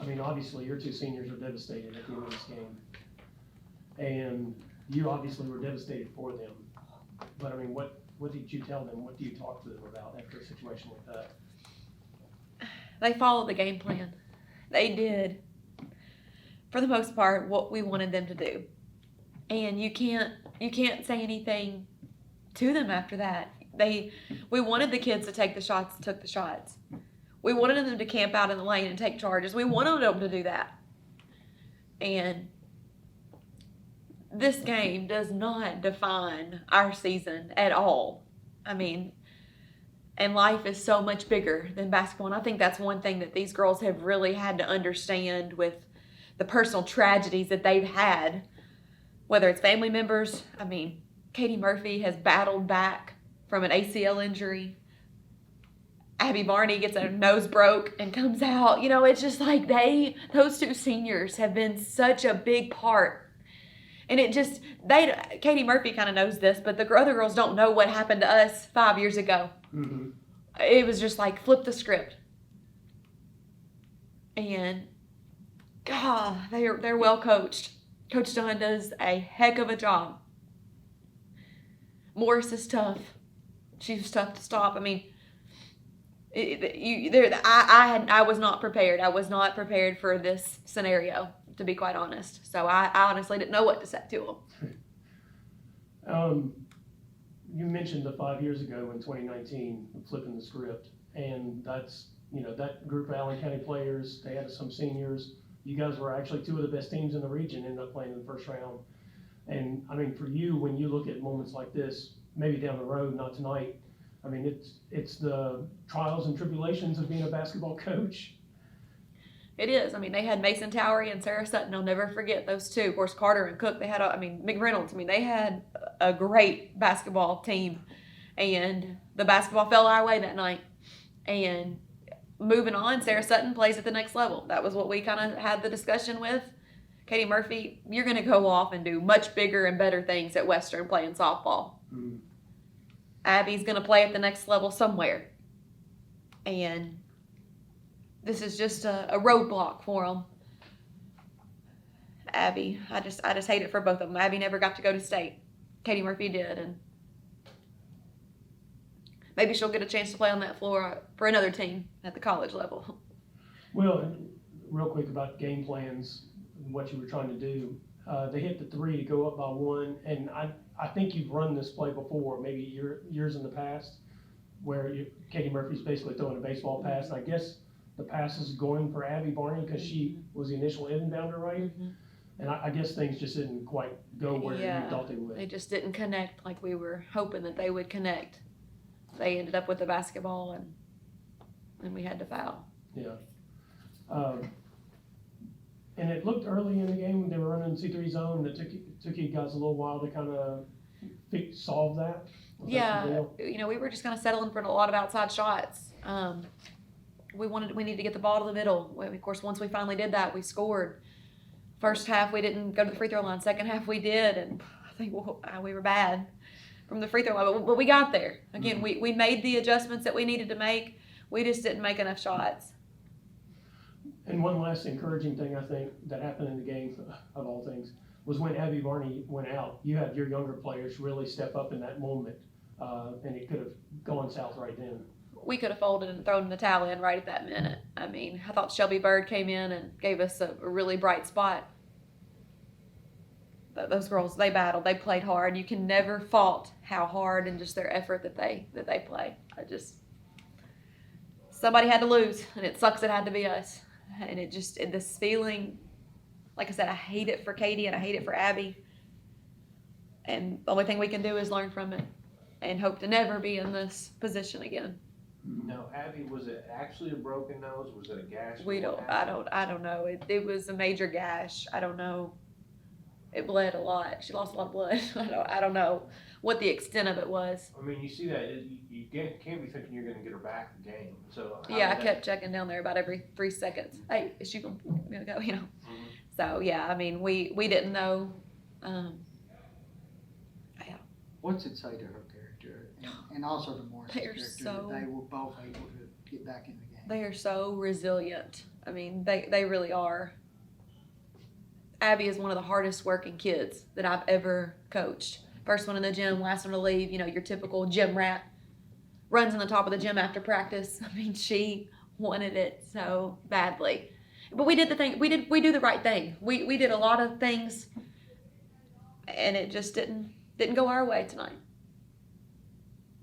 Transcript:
I mean, obviously, your two seniors are devastated at the end of this game. And you obviously were devastated for them. But, I mean, what did you tell them? What do you talk to them about after a situation like that? They followed the game plan. They did, for the most part, what we wanted them to do. And you can't say anything to them after that. We wanted the kids to take the shots, took the shots. We wanted them to camp out in the lane and take charges. We wanted them to do that. And this game does not define our season at all. I mean, and life is so much bigger than basketball. And I think that's one thing that these girls have really had to understand with the personal tragedies that they've had, whether it's family members. I mean, Katie Murphy has battled back from an ACL injury. Abby Barney gets her nose broke and comes out. You know, it's just like those two seniors have been such a big part. And Katie Murphy kind of knows this, but the other girls don't know what happened to us 5 years ago. Mm-hmm. It was just like, flip the script. And, God, they're well coached. Coach Dunn does a heck of a job. Morris is tough. She's tough to stop. I mean, I was not prepared. I was not prepared for this scenario, to be quite honest. So I honestly didn't know what to say to them. You mentioned the 5 years ago in 2019, flipping the script, and that's, that group of Allen County players, they had some seniors. You guys were actually two of the best teams in the region, ended up playing in the first round. And, I mean, for you, when you look at moments like this, maybe down the road, not tonight, I mean, it's the trials and tribulations of being a basketball coach. It is. I mean, they had Mason Towery and Sarah Sutton. I'll never forget those two. Of course, Carter and Cook, they had, McReynolds. I mean, they had a great basketball team. And the basketball fell our way that night. And moving on, Sarah Sutton plays at the next level. That was what we kind of had the discussion with. Katie Murphy, you're going to go off and do much bigger and better things at Western playing softball. Mm-hmm. Abby's going to play at the next level somewhere. And this is just a roadblock for them. Abby, I just hate it for both of them. Abby never got to go to state. Katie Murphy did, and maybe she'll get a chance to play on that floor for another team at the college level. Well, real quick about game plans, what you were trying to do. They hit the three to go up by one, and I think you've run this play before, maybe years in the past, where Katie Murphy's basically throwing a baseball pass, and I guess the pass is going for Abby Barney because she was the initial inbounder, right? Mm-hmm. And I guess things just didn't quite go where you thought they would. They just didn't connect like we were hoping that they would connect. They ended up with the basketball, and we had to foul. Yeah. And it looked early in the game when they were running C3 zone that took you guys a little while to kind of solve that. Yeah, we were just kind of settling for a lot of outside shots. We needed to get the ball to the middle. Of course, once we finally did that, we scored. First half, we didn't go to the free throw line. Second half, we did, and I think we were bad from the free throw line. But we got there. Again, mm-hmm. we made the adjustments that we needed to make. We just didn't make enough shots. And one last encouraging thing, I think, that happened in the game, of all things, was when Abby Barney went out. You had your younger players really step up in that moment, and it could have gone south right then. We could have folded and thrown the towel in right at that minute. I mean, I thought Shelby Bird came in and gave us a really bright spot. But those girls, they battled. They played hard. You can never fault how hard and just their effort that they play. Somebody had to lose, and it sucks it had to be us. And this feeling, like I said, I hate it for Katie and I hate it for Abby. And the only thing we can do is learn from it and hope to never be in this position again. Now, Abby, was it actually a broken nose? Was it a gash? I don't know. It was a major gash. I don't know. It bled a lot. She lost a lot of blood. I don't know what the extent of it was. I mean, you see that you can't be thinking you're going to get her back the game. So I kept checking down there about every 3 seconds. Hey, is she going to go? Mm-hmm. So yeah, I mean, we didn't know. Yeah. What's it say to her character, and also to Morris' character, that they were both able to get back in the game? They are so resilient. I mean, they really are. Abby is one of the hardest working kids that I've ever coached. First one in the gym, last one to leave, your typical gym rat. Runs on the top of the gym after practice. I mean, she wanted it so badly. But we did the thing, we do the right thing. We did a lot of things, and it just didn't go our way tonight.